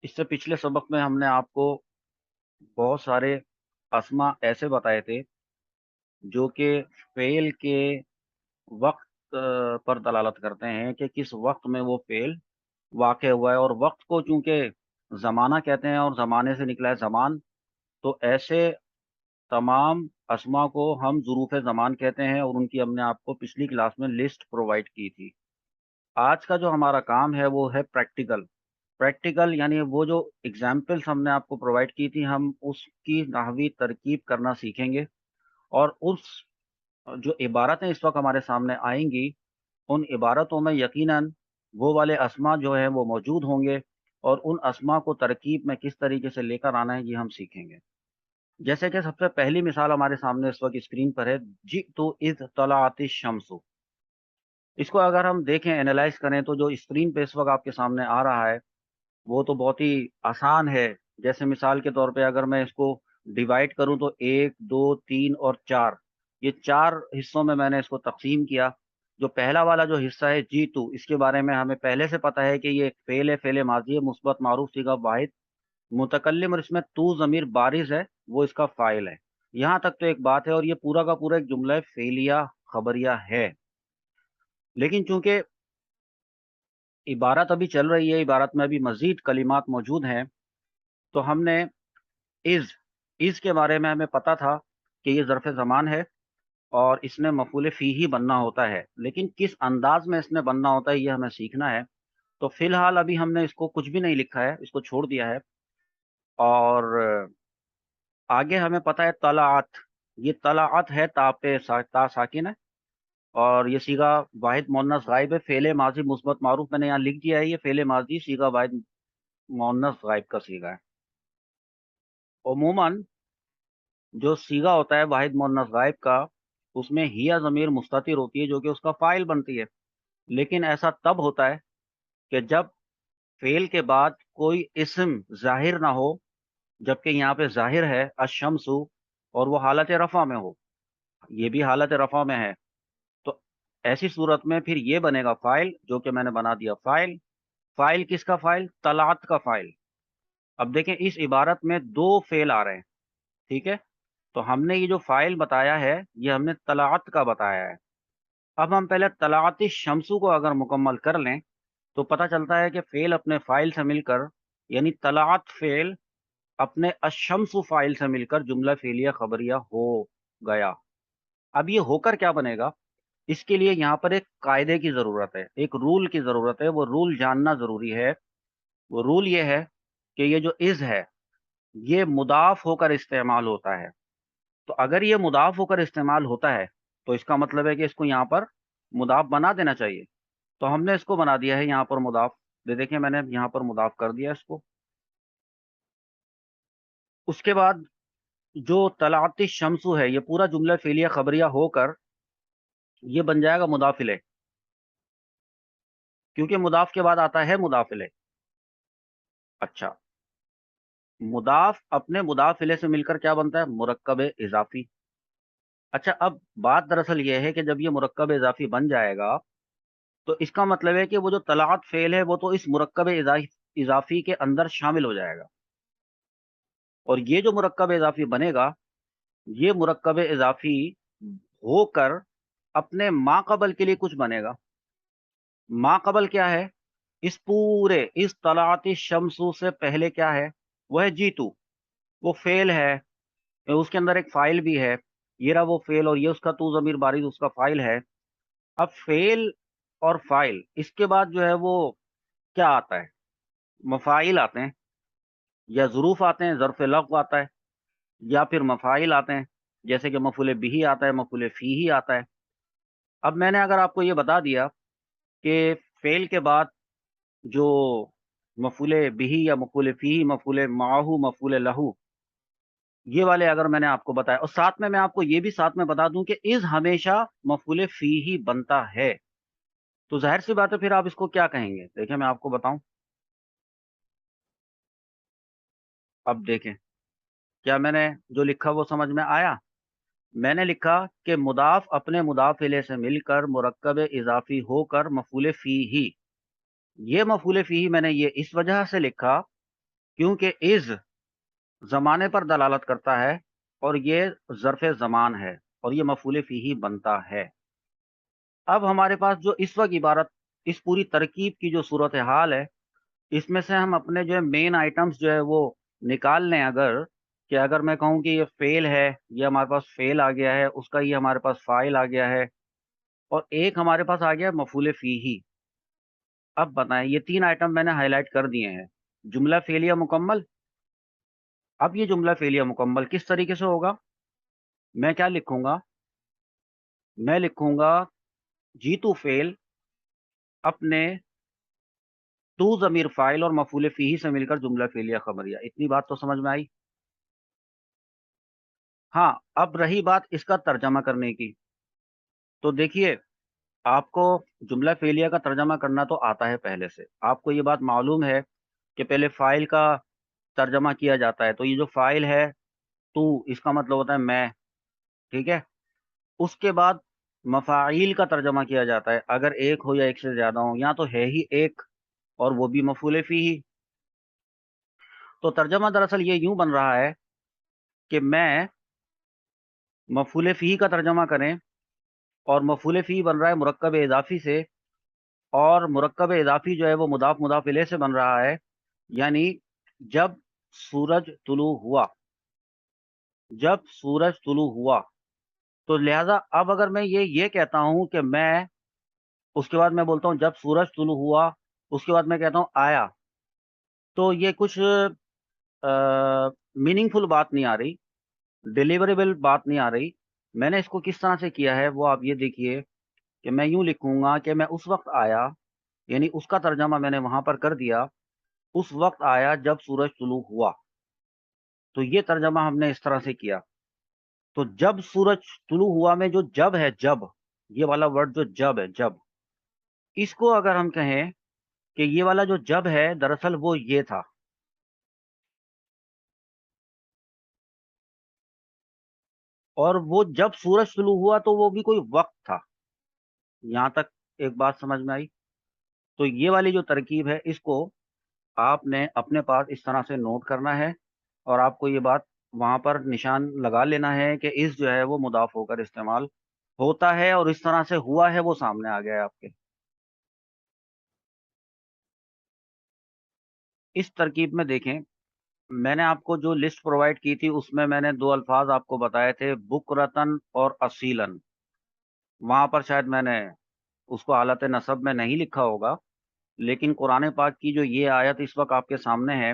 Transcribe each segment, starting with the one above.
اس سے پچھلے سبق میں ہم نے آپ کو بہت سارے اسما ایسے بتائے تھے جو کہ فعل کے وقت پر دلالت کرتے ہیں کہ کس وقت میں وہ فعل واقع ہوا ہے، اور وقت کو چونکہ زمانہ کہتے ہیں اور زمانے سے نکلا ہے زمان، تو ایسے تمام اسما کو ہم ظروف زمان کہتے ہیں، اور ان کی ہم نے آپ کو پچھلی کلاس میں لسٹ پرووائڈ کی تھی۔ آج کا جو ہمارا کام ہے وہ ہے پریکٹیکل۔ پریکٹیکل یعنی وہ جو ایگزامپلس ہم نے آپ کو پرووائڈ کی تھی، ہم اس کی نحوی ترکیب کرنا سیکھیں گے، اور اس جو عبارتیں اس وقت ہمارے سامنے آئیں گی، ان عبارتوں میں یقیناً وہ والے اسما جو ہیں وہ موجود ہوں گے، اور ان اسما کو ترکیب میں کس طریقے سے لے کر آنا ہے یہ ہم سیکھیں گے۔ جیسے کہ سب سے پہلی مثال ہمارے سامنے اس وقت اسکرین پر ہے، جئت اذ طلعت الشمس۔ اس کو اگر ہم دیکھیں، اینالائز کریں، تو جو اسکرین پہ اس وقت آپ کے سامنے آ رہا ہے وہ تو بہت ہی آسان ہے۔ جیسے مثال کے طور پہ اگر میں اس کو ڈیوائڈ کروں تو 1 2 3 اور 4، یہ 4 حصوں میں نے اس کو تقسیم کیا۔ جو پہلا والا جو حصہ ہے جی ٹو، اس کے بارے میں ہمیں پہلے سے پتہ ہے کہ یہ ایک فعل ہے، فعل ماضی ہے، مثبت معروف صیغہ واحد متکلم، اور اس میں تو ضمیر بارز ہے، وہ اس کا فاعل ہے۔ یہاں تک تو ایک بات ہے، اور یہ پورا کا پورا ایک جملہ فعلیہ خبریہ ہے۔ لیکن چونکہ عبارت ابھی چل رہی ہے، عبارت میں ابھی مزید کلمات موجود ہیں، تو ہم نے از کے بارے میں ہمیں پتا تھا کہ یہ ظرف زمان ہے اور اس نے مفعول فی ہی بننا ہوتا ہے، لیکن کس انداز میں اس نے بننا ہوتا ہے یہ ہمیں سیکھنا ہے۔ تو فی الحال ابھی ہم نے اس کو کچھ بھی نہیں لکھا ہے، اس کو چھوڑ دیا ہے، اور آگے ہمیں پتا ہے طلعت، یہ طلعت ہے، تا ساکن ہے، اور یہ صیغہ واحد مؤنث غائب ہے، فعل ماضی مثبت معروف میں نے یہاں لکھ دیا ہے، یہ فعل ماضی صیغہ واحد مؤنث غائب کا صیغہ ہے۔ عموماً جو صیغہ ہوتا ہے واحد مؤنث غائب کا، اس میں ہیا ضمیر مستتر ہوتی ہے جو کہ اس کا فاعل بنتی ہے، لیکن ایسا تب ہوتا ہے کہ جب فعل کے بعد کوئی اسم ظاہر نہ ہو، جبکہ یہاں پہ ظاہر ہے الشمس، اور وہ حالت رفع میں ہو، یہ بھی حالت رفع میں ہے، تو ایسی صورت میں پھر یہ بنے گا فاعل، جو کہ میں نے بنا دیا فاعل۔ فاعل کس کا فاعل؟ طلعت کا فاعل۔ اب دیکھیں اس عبارت میں 2 فعل آ رہے ہیں، ٹھیک ہے؟ تو ہم نے یہ جو فاعل بتایا ہے یہ ہم نے طلعت کا بتایا ہے۔ اب ہم پہلے طلعت الشمس کو اگر مکمل کر لیں تو پتہ چلتا ہے کہ فعل اپنے فاعل سے مل کر، یعنی طلعت فعل اپنے الشمس فاعل سے مل کر جملہ فعلیہ خبریہ ہو گیا۔ اب یہ ہو کر کیا بنے گا؟ اس کے لیے یہاں پر ایک قاعدے کی ضرورت ہے، ایک رول کی ضرورت ہے، وہ رول جاننا ضروری ہے۔ وہ رول یہ ہے کہ یہ جو از ہے یہ مضاف ہو کر استعمال ہوتا ہے، تو اگر یہ مضاف ہو کر استعمال ہوتا ہے تو اس کا مطلب ہے کہ اس کو یہاں پر مضاف بنا دینا چاہیے، تو ہم نے اس کو بنا دیا ہے یہاں پر مضاف۔ دیکھیں میں نے یہاں پر مضاف کر دیا اس کو۔ اس کے بعد جو طلعت الشمس ہے یہ پورا جملہ فعلیہ خبریہ ہو کر یہ بن جائے گا مضاف الیہ، کیونکہ مضاف کے بعد آتا ہے مضاف الیہ۔ اچھا، مضاف اپنے مضاف الیہ سے مل کر کیا بنتا ہے؟ مرکب اضافی۔ اچھا، اب بات دراصل یہ ہے کہ جب یہ مرکب اضافی بن جائے گا تو اس کا مطلب ہے کہ وہ جو طلعت فعل ہے وہ تو اس مرکب اضافی کے اندر شامل ہو جائے گا، اور یہ جو مرکب اضافی بنے گا یہ مرکب اضافی ہو کر اپنے ما قبل کے لیے کچھ بنے گا۔ ما قبل کیا ہے؟ اس پورے اس طلعت الشمس سے پہلے کیا ہے؟ وہ ہے جیتو، وہ فعل ہے، اس کے اندر ایک فاعل بھی ہے، یہ رہا وہ فعل، اور یہ اس کا تو ضمیر بارز اس کا فاعل ہے۔ اب فعل اور فاعل، اس کے بعد جو ہے وہ کیا آتا ہے؟ مفاعل آتے ہیں، یا ظروف آتے ہیں، ظرف لغو آتا ہے، یا پھر مفاعل آتے ہیں، جیسے کہ مفعول بہ آتا ہے، مفعول فیہ آتا ہے۔ اب میں نے اگر آپ کو یہ بتا دیا کہ فعل کے بعد جو مفعول بہ یا مفعول فیہ، مفعول معہ، مفعول لہ، یہ والے اگر میں نے آپ کو بتایا، اور ساتھ میں آپ کو یہ بھی ساتھ میں بتا دوں کہ از ہمیشہ مفعول فیہ بنتا ہے، تو ظاہر سی بات ہے پھر آپ اس کو کیا کہیں گے؟ دیکھیں میں آپ کو بتاؤں۔ اب دیکھیں کیا میں نے جو لکھا وہ سمجھ میں آیا؟ میں نے لکھا کہ مضاف اپنے مضاف الیہ سے مل کر مرکب اضافی ہو کر مفعول فیہ، یہ مفعول فیہ میں نے یہ اس وجہ سے لکھا کیونکہ از زمانے پر دلالت کرتا ہے اور یہ ظرف زمان ہے اور یہ مفعول فیہ بنتا ہے۔ اب ہمارے پاس جو اس وقت عبارت اس پوری ترکیب کی جو صورتحال ہے، اس میں سے ہم اپنے جو ہے مین آئٹمس جو ہے وہ نکال لیں، اگر کہ اگر میں کہوں کہ یہ فعل ہے، یہ ہمارے پاس فعل آ گیا ہے، اس کا یہ ہمارے پاس فاعل آ گیا ہے، اور ایک ہمارے پاس آ گیا مفعول فیہ۔ اب بتائیں، یہ تین آئٹم میں نے ہائی لائٹ کر دیے ہیں۔ جملہ فعلیہ مکمل۔ اب یہ جملہ فعلیہ مکمل کس طریقے سے ہوگا؟ میں کیا لکھوں گا؟ میں لکھوں گا جیتو فعل اپنے تو ضمیر فاعل اور مفعول فیہ سے مل کر جملہ فعلیہ خبریہ۔ اتنی بات تو سمجھ میں آئی؟ ہاں، اب رہی بات اس کا ترجمہ کرنے کی، تو دیکھیے آپ کو جملہ فعلیہ کا ترجمہ کرنا تو آتا ہے پہلے سے، آپ کو یہ بات معلوم ہے کہ پہلے فاعل کا ترجمہ کیا جاتا ہے، تو یہ جو فاعل ہے تو اس کا مطلب ہوتا ہے میں، ٹھیک ہے۔ اس کے بعد مفاعیل کا ترجمہ کیا جاتا ہے، اگر ایک ہو یا ایک سے زیادہ ہو، یہاں تو ہے ہی ایک اور وہ بھی مفعول فیہ۔ تو ترجمہ دراصل یہ یوں بن رہا ہے کہ میں مفعول فیہ کا ترجمہ کریں، اور مفعول فیہ بن رہا ہے مرکب اضافی سے، اور مرکب اضافی جو ہے وہ مضاف مضاف الیہ سے بن رہا ہے، یعنی جب سورج طلوع ہوا، جب سورج طلوع ہوا، تو لہذا اب اگر میں یہ کہتا ہوں کہ میں، اس کے بعد میں بولتا ہوں جب سورج طلوع ہوا، اس کے بعد میں کہتا ہوں آیا، تو یہ کچھ میننگ فل بات نہیں آ رہی، ڈیلیوریبل بات نہیں آ رہی۔ میں نے اس کو کس طرح سے کیا ہے وہ آپ یہ دیکھیے کہ میں یوں لکھوں گا کہ میں اس وقت آیا، یعنی اس کا ترجمہ میں نے وہاں پر کر دیا، اس وقت آیا جب سورج طلوع ہوا۔ تو یہ ترجمہ ہم نے اس طرح سے کیا۔ تو جب سورج طلوع ہوا میں جو جب ہے، جب، یہ والا ورڈ جو جب ہے، جب، اس کو اگر ہم کہیں کہ یہ والا جو جب ہے دراصل وہ یہ تھا، اور وہ جب سورج طلوع ہوا تو وہ بھی کوئی وقت تھا۔ یہاں تک ایک بات سمجھ میں آئی؟ تو یہ والی جو ترکیب ہے اس کو آپ نے اپنے پاس اس طرح سے نوٹ کرنا ہے، اور آپ کو یہ بات وہاں پر نشان لگا لینا ہے کہ اس جو ہے وہ مضاف ہو کر استعمال ہوتا ہے، اور اس طرح سے ہوا ہے وہ سامنے آ گیا ہے آپ کے۔ اس ترکیب میں دیکھیں، میں نے آپ کو جو لسٹ پرووائڈ کی تھی اس میں نے دو الفاظ آپ کو بتائے تھے، بکرتن اور اصیلن۔ وہاں پر شاید میں نے اس کو حالت نصب میں نہیں لکھا ہوگا، لیکن قرآن پاک کی جو یہ آیت اس وقت آپ کے سامنے ہے،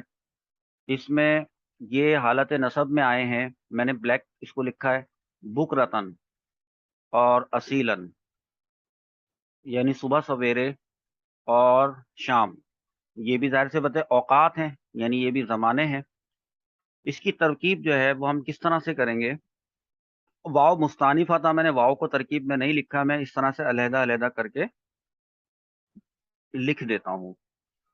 اس میں یہ حالت نصب میں آئے ہیں۔ میں نے بلیک اس کو لکھا ہے، بکرتن اور اصیلن، یعنی صبح سویرے اور شام۔ یہ بھی ظاہر سے باتیں اوقات ہیں، یعنی یہ بھی زمانے ہیں۔ اس کی ترکیب جو ہے وہ ہم کس طرح سے کریں گے؟ واو مستانفہ تھا، میں نے واو کو ترکیب میں نہیں لکھا، میں اس طرح سے علیحدہ علیحدہ کر کے لکھ دیتا ہوں۔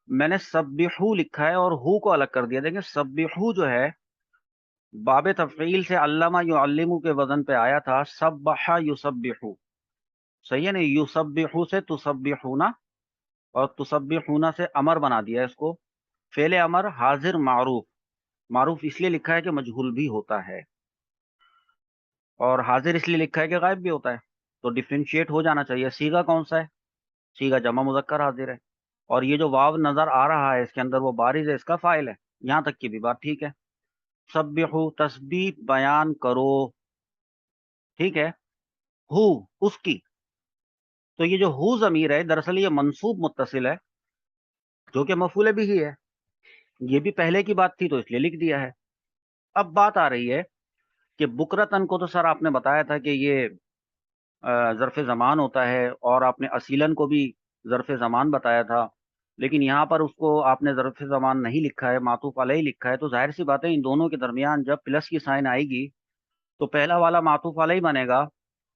میں نے سبحو لکھا ہے اور ہو کو الگ کر دیا۔ دیکھیں سبحو جو ہے باب تفعیل سے علامہ یعلمو کے وزن پہ آیا تھا، سبح یسبحو، صحیح ہے نا؟ یسبحو سے تسبحونا، اور تسبحونا سے امر بنا دیا اس کو، فعل امر حاضر معروف۔ معروف اس لیے لکھا ہے کہ مجہول بھی ہوتا ہے، اور حاضر اس لیے لکھا ہے کہ غائب بھی ہوتا ہے، تو ڈیفرینشیٹ ہو جانا چاہیے۔ سیغہ کون سا ہے؟ سیغہ جمع مذکر حاضر ہے، اور یہ جو واو نظر آ رہا ہے اس کے اندر وہ بارز ہے، اس کا فاعل ہے۔ یہاں تک کی بھی بات ٹھیک ہے۔ سبحو تسبیح بیان کرو، ٹھیک ہے۔ ہو اس کی، تو یہ جو ہو ضمیر ہے دراصل یہ منصوب متصل ہے، جو کہ مفعول بھی ہی ہے۔ یہ بھی پہلے کی بات تھی تو اس لیے لکھ دیا ہے۔ اب بات آ رہی ہے کہ بکرتن کو تو سر آپ نے بتایا تھا کہ یہ ظرف زمان ہوتا ہے، اور آپ نے اصیلن کو بھی ظرف زمان بتایا تھا، لیکن یہاں پر اس کو آپ نے ظرف زمان نہیں لکھا ہے، معطوف علیہ لکھا ہے۔ تو ظاہر سی بات ہے ان دونوں کے درمیان جب پلس کی سائن آئے گی تو پہلا والا معطوف علیہ بنے گا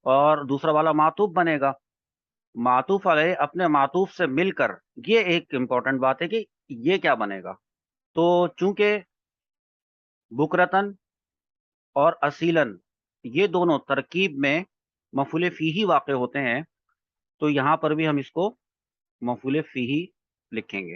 اور دوسرا والا معطوف بنے گا۔ معطوف علیہ اپنے معطوف سے مل کر، یہ ایک امپورٹنٹ بات ہے کہ یہ کیا بنے گا۔ تو چونکہ بکرتن اور اصیلن یہ دونوں ترکیب میں مفعول فیہ واقع ہوتے ہیں، تو یہاں پر بھی ہم اس کو مفعول فیہ لکھیں گے۔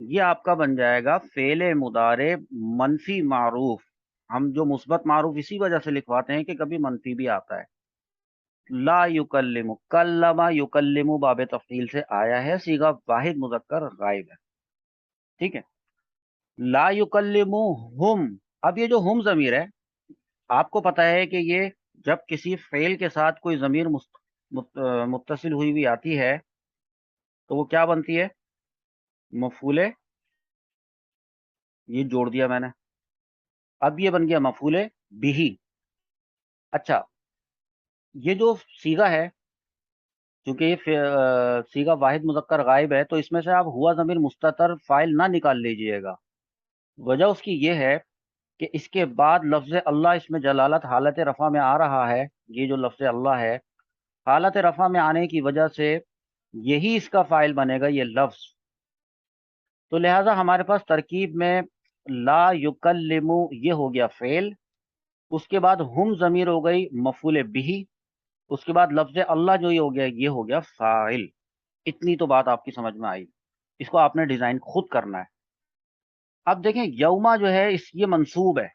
یہ آپ کا بن جائے گا فعل مضارع منفی معروف. ہم جو مثبت معروف اسی وجہ سے لکھواتے ہیں کہ کبھی منفی بھی آتا ہے. لا یکلم، کلم یکلم باب تفعیل سے آیا ہے، صیغہ واحد مذکر غائب ہے. ٹھیک ہے. لا یکلم ہم، اب یہ جو ہم ضمیر ہے، آپ کو پتا ہے کہ یہ جب کسی فعل کے ساتھ کوئی ضمیر متصل ہوئی ہوئی آتی ہے تو وہ کیا بنتی ہے؟ مفعول. یہ جوڑ دیا میں نے، اب یہ بن گیا مفعول بہ. اچھا، یہ جو صیغہ ہے، چونکہ یہ صیغہ واحد مذکر غائب ہے، تو اس میں سے آپ ہوا ضمیر مستتر فاعل نہ نکال لیجئے گا. وجہ اس کی یہ ہے کہ اس کے بعد لفظ اللہ اس میں جلالت حالت رفع میں آ رہا ہے. یہ جو لفظ اللہ ہے حالت رفع میں آنے کی وجہ سے یہی اس کا فاعل بنے گا، یہ لفظ. تو لہٰذا ہمارے پاس ترکیب میں لا یکلم یہ ہو گیا فعل، اس کے بعد ہم ضمیر ہو گئی مفعول بہ، اس کے بعد لفظ اللہ جو یہ ہو گیا فاعل. اتنی تو بات آپ کی سمجھ میں آئی. اس کو آپ نے ڈیزائن خود کرنا ہے. اب دیکھیں یوما جو ہے یہ منصوب ہے،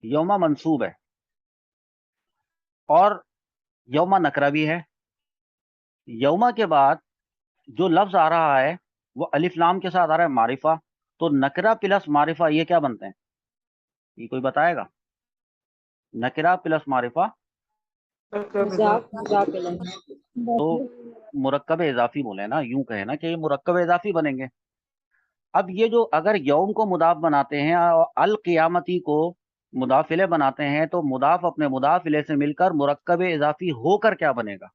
یوما منصوب ہے، اور یوما نکرہ بھی ہے. یوما کے بعد جو لفظ آ رہا ہے وہ الف لام کے ساتھ آ رہا ہے معرفہ. تو نکرہ پلس معرفہ یہ کیا بنتے ہیں؟ یہ کوئی بتائے گا؟ نکرہ پلس معرفہ تو مرکب اضافی بولے نا، یوں کہے نا کہ یہ مرکب اضافی بنیں گے. اب یہ جو اگر یوم کو مضاف بناتے ہیں اور القیامتی کو مضاف الیہ بناتے ہیں تو مضاف اپنے مضاف الیہ سے مل کر مرکب اضافی ہو کر کیا بنے گا؟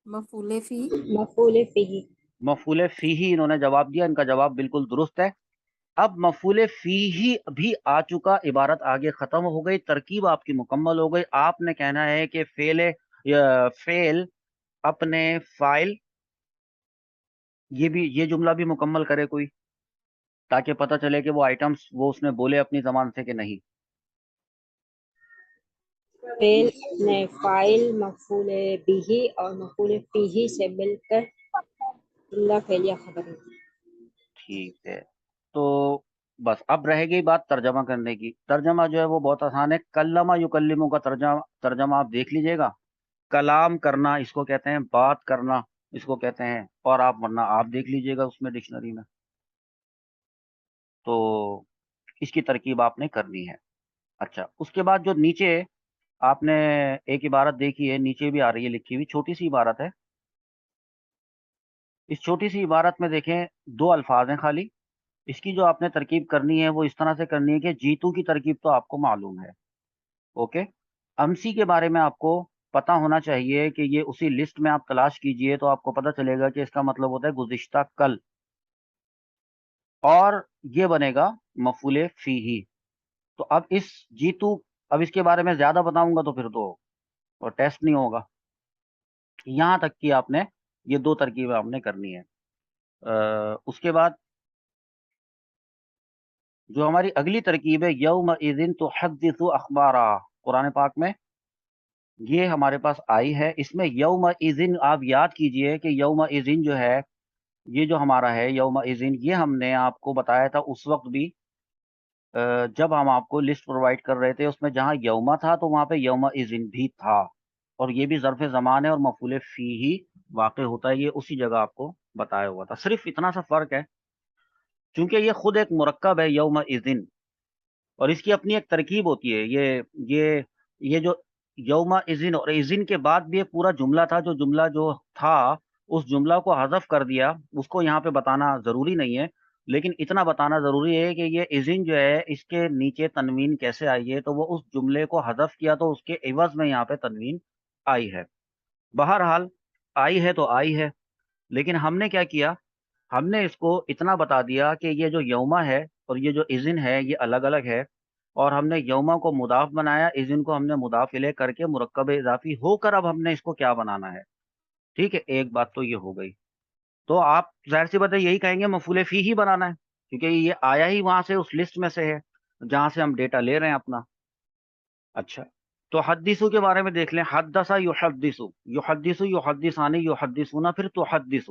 مفعول فی. مفعول فیہ. مفعول فیہ. انہوں نے جواب دیا، ان کا جواب بالکل درست ہے. اب مفعول فیہ بھی آ چکا، عبارت آگے ختم ہو گئی، ترکیب آپ کی مکمل ہو گئی. آپ نے کہنا ہے کہ فعل اپنے فاعل، یہ جملہ بھی مکمل کرے کوئی، تاکہ پتہ چلے کہ وہ آئٹمز وہ اس نے بولے اپنی زبان سے کہ نہیں. فعل اپنے فاعل مفعول بہ اور مفعول فیہ سے مل کر جملہ فعلیہ خبر ہے. ٹھیک ہے. تو بس اب رہ گئی بات ترجمہ کرنے کی. ترجمہ جو ہے وہ بہت آسان ہے. کلمہ یکلموں کا ترجمہ آپ دیکھ لیجئے گا. کلام کرنا اس کو کہتے ہیں، بات کرنا اس کو کہتے ہیں، اور ورنہ آپ دیکھ لیجئے گا اس میں ڈکشنری میں. تو اس کی ترکیب آپ نے کرنی ہے. اچھا، اس کے بعد جو نیچے آپ نے ایک عبارت دیکھی ہے، نیچے بھی آ رہی ہے لکھی ہوئی، چھوٹی سی عبارت ہے. اس چھوٹی سی عبارت میں دیکھیں دو الفاظ ہیں خالی. اس کی جو آپ نے ترکیب کرنی ہے وہ اس طرح سے کرنی ہے کہ جیتو کی ترکیب تو آپ کو معلوم ہے. اوکے. امسی کے بارے میں آپ کو پتا ہونا چاہیے کہ یہ اسی لسٹ میں آپ تلاش کیجئے تو آپ کو پتا چلے گا کہ اس کا مطلب ہوتا ہے گزشتہ کل، اور یہ بنے گا مفعول فیہ. تو اب اس کے بارے میں زیادہ بتاؤں گا تو پھر تو ٹیسٹ نہیں ہوگا. یہاں تک کہ آپ نے یہ دو ترکیبیں آپ نے کرنی ہے. اس کے بعد جو ہماری اگلی ترکیب ہے یومئذ تحدث اخبارا، قرآن پاک میں یہ ہمارے پاس آئی ہے. اس میں یومئذ آپ یاد کیجئے کہ یومئذ جو ہے یہ جو ہمارا ہے یومئذ، یہ ہم نے آپ کو بتایا تھا اس وقت بھی جب ہم آپ کو لسٹ پرووائڈ کر رہے تھے. اس میں جہاں یوما تھا تو وہاں پہ یومئذ بھی تھا، اور یہ بھی ظرف زمان ہے اور مفعول فیہ واقع ہوتا ہے. یہ اسی جگہ آپ کو بتایا ہوا تھا. صرف اتنا سا فرق ہے، چونکہ یہ خود ایک مرکب ہے یومئذ، اور اس کی اپنی ایک ترکیب ہوتی ہے. یہ جو یومئذ اور اذن کے بعد بھی ایک پورا جملہ تھا، جو جملہ جو تھا اس جملہ کو حذف کر دیا. اس کو یہاں پہ بتانا ضروری نہیں ہے، لیکن اتنا بتانا ضروری ہے کہ یہ اذن جو ہے اس کے نیچے تنوین کیسے آئی ہے. تو وہ اس جملے کو حذف کیا تو اس کے عوض میں یہاں پہ تنوین آئی ہے. بہرحال آئی ہے تو آئی ہے، لیکن ہم نے کیا کیا، ہم نے اس کو اتنا بتا دیا کہ یہ جو یوما ہے اور یہ جو اذن ہے یہ الگ الگ ہے، اور ہم نے یوما کو مضاف بنایا، اذن کو ہم نے مضاف الیہ کر کے مرکب اضافی ہو کر اب ہم نے اس کو کیا بنانا ہے. ٹھیک ہے، ایک بات تو یہ ہو گئی. تو آپ ظاہر سی بات ہے یہی کہیں گے مفعول فیہ ہی بنانا ہے، کیونکہ یہ آیا ہی وہاں سے اس لسٹ میں سے ہے جہاں سے ہم ڈیٹا لے رہے ہیں اپنا. اچھا، تو حدیثو کے بارے میں دیکھ لیں. حدث یحدث، یحدث یحدثان یحدثون، پھر تحدث.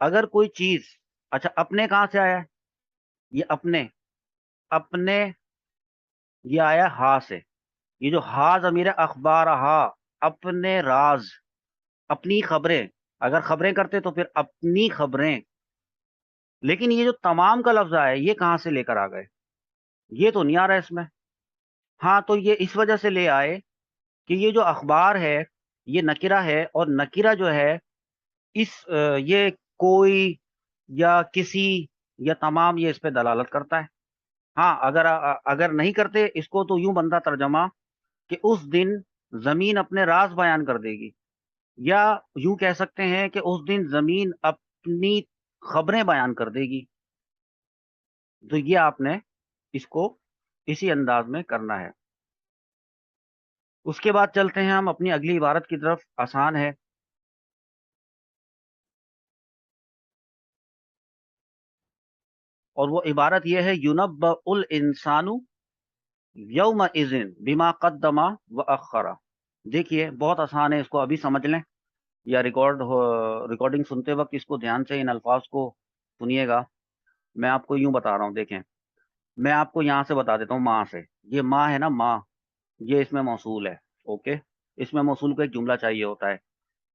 اگر کوئی چیز، اچھا اپنے کہاں سے آیا ہے؟ یہ اپنے یہ آیا ہا سے. یہ جو ہا ضمیر اخبار ہا، اپنے راز، اپنی خبریں. اگر خبریں کرتے تو پھر اپنی خبریں. لیکن یہ جو تمام کا لفظ آیا یہ کہاں سے لے کر آ گئے؟ یہ تو نہیں آ رہا اس میں. ہاں تو یہ اس وجہ سے لے آئے کہ یہ جو اخبار ہے یہ نکرہ ہے، اور نکرہ جو ہے یہ کوئی یا کسی یا تمام، یہ اس پہ دلالت کرتا ہے. ہاں اگر نہیں کرتے اس کو تو یوں بنتا ترجمہ کہ اس دن زمین اپنے راز بیان کر دے گی، یا یوں کہہ سکتے ہیں کہ اس دن زمین اپنی خبریں بیان کر دے گی. تو یہ آپ نے اس کو اسی انداز میں کرنا ہے. اس کے بعد چلتے ہیں ہم اپنی اگلی عبارت کی طرف. آسان ہے. اور وہ عبارت یہ ہے یُنَبَّأُ الْإِنسَانُ یومئذ بما قدم وأخر. دیکھیے بہت آسان ہے، اس کو ابھی سمجھ لیں یا ریکارڈنگ سنتے وقت اس کو دھیان سے ان الفاظ کو سنیے گا. میں آپ کو یوں بتا رہا ہوں، دیکھیں میں آپ کو یہاں سے بتا دیتا ہوں. ماں سے، یہ ماں ہے نا، ماں یہ اس میں موصول ہے. اوکے، اس میں موصول کو ایک جملہ چاہیے ہوتا ہے.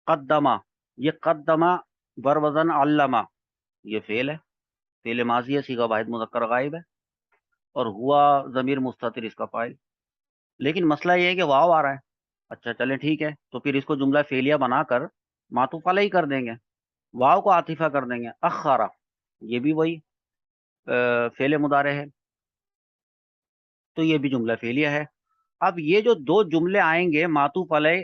قدمہ، یہ قدمہ بر وزن علمہ، یہ فعل ہے، فعل ماضی ہے، صیغہ واحد مذکر غائب ہے، اور ہوا ضمیر مستتر اس کا فاعل. لیکن مسئلہ یہ ہے کہ واو آ رہا ہے. اچھا چلیں ٹھیک ہے، تو پھر اس کو جملہ فعلیہ بنا کر معطوف علیہ کر دیں گے، واو کو عاطفہ کر دیں گے. اخرا، یہ بھی وہی فعل مضارع ہے، تو یہ بھی جملہ فعلیہ ہے. اب یہ جو دو جملے آئیں گے معطوف علیہ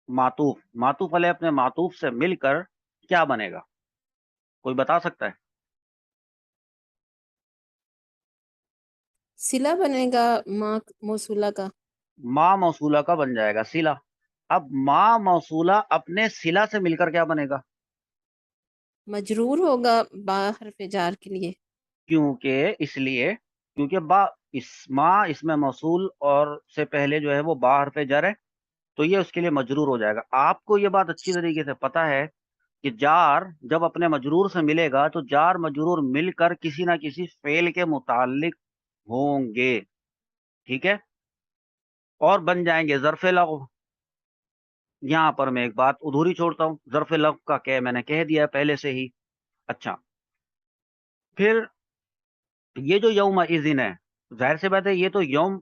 معطوف علیہ اپنے معطوف سے مل کر کیا بنے گا؟ کوئی بتا سکتا ہے؟ صلہ بنے گا ماں موصولہ کا. ماں موصولہ کا بن جائے گا صلہ. اب ماں موصولہ اپنے صلہ سے مل کر کیا بنے گا؟ مجرور ہوگا با حرف جار کے لیے. کیونکہ ماں اس میں موصول اور سے پہلے جو ہے وہ با حرف جر ہے، تو یہ اس کے لیے مجرور ہو جائے گا. آپ کو یہ بات اچھی طریقے سے پتا ہے کہ جار جب اپنے مجرور سے ملے گا تو جار مجرور مل کر کسی نہ کسی فعل کے متعلق ہوں گے. ٹھیک ہے، اور بن جائیں گے ظرف لغو. یہاں پر میں ایک بات ادھوری چھوڑتا ہوں، ظرف لغو کا کیا میں نے کہہ دیا پہلے سے ہی. اچھا، پھر یہ جو یوم اذن ہے، ظاہر سی بات ہے یہ تو یوم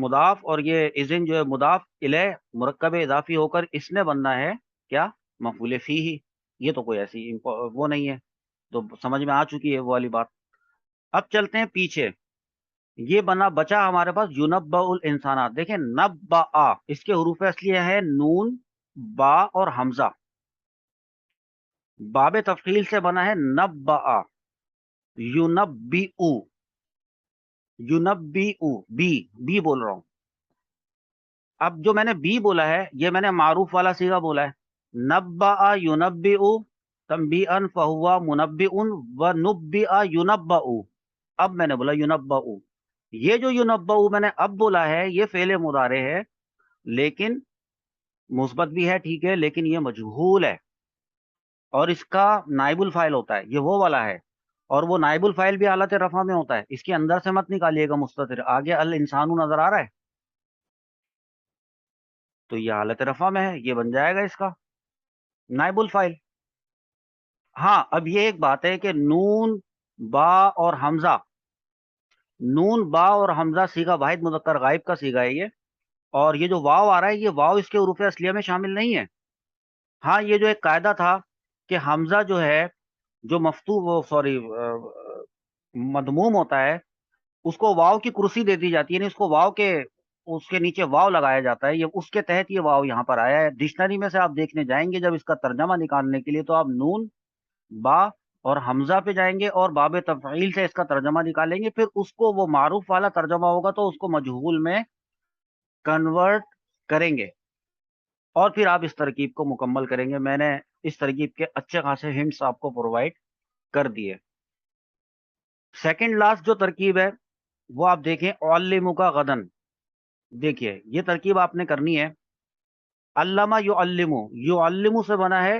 مضاف اور یہ اذن جو ہے مضاف الیہ مرکب اضافی ہو کر اس نے بننا ہے کیا؟ مفعول فیہ. یہ تو کوئی ایسی وہ نہیں ہے، تو سمجھ میں آ چکی ہے وہ والی بات. اب چلتے ہیں پیچھے. یہ بچا ہمارے پاس یونبأ الانسانات. دیکھیں نبأ، اس کے حروف اصلیہ ہے نون، با اور حمزہ. باب تفعیل سے بنا ہے نبأ. یونبئ، بی بول رہا ہوں. اب جو میں نے بی بولا ہے یہ میں نے معروف والا صیغہ بولا ہے. نبأ یونبئ تنبیئا فہو منبئ ونبئ یونبأ. اب میں نے بولا یونبأ. یہ جو یونبأ میں نے اب بولا ہے یہ فعل مضارع ہے، لیکن مثبت بھی ہے، ٹھیک ہے، لیکن یہ مجہول ہے اور اس کا نائب الفاعل ہوتا ہے، یہ وہ والا ہے. اور وہ نائب الفاعل بھی حالت رفع میں ہوتا ہے. اس کے اندر سے مت نکالیے گا مستتر. آگے الانسان نظر آ رہا ہے تو یہ حالت رفع میں ہے، یہ بن جائے گا اس کا نائب الفاعل. ہاں اب یہ ایک بات ہے کہ نون، با اور حمزہ، نون، با اور حمزہ صیغہ واحد مذکر غائب کا صیغہ ہے یہ، اور یہ جو واو آ رہا ہے یہ واو اس کے حروف اصلیہ میں شامل نہیں ہے. ہاں یہ جو ایک قاعدہ تھا کہ حمزہ جو ہے جو مدموم ہوتا ہے اس کو واو کی کرسی دے دی جاتی ہے، یعنی اس کو واو کے اس کے نیچے واو لگایا جاتا ہے. یہ اس کے تحت یہ واو یہاں پر آیا ہے. ڈکشنری میں سے آپ دیکھنے جائیں گے جب اس کا ترجمہ نکالنے کے لیے تو آپ نون، با اور حمزہ پہ جائیں گے اور باب تفعیل سے اس کا ترجمہ نکالیں گے. پھر اس کو وہ معروف والا ترجمہ ہوگا تو اس کو مجہول میں کنورٹ کریں گے اور پھر آپ اس ترکیب کو مکمل کریں گے. میں نے اس ترکیب کے اچھے خاصے ہنٹس آپ کو پرووائڈ کر دیے. سیکنڈ لاسٹ جو ترکیب ہے وہ آپ دیکھیں علمک غدن. دیکھیے یہ ترکیب آپ نے کرنی ہے. علامہ یعلم، یعلم سے بنا ہے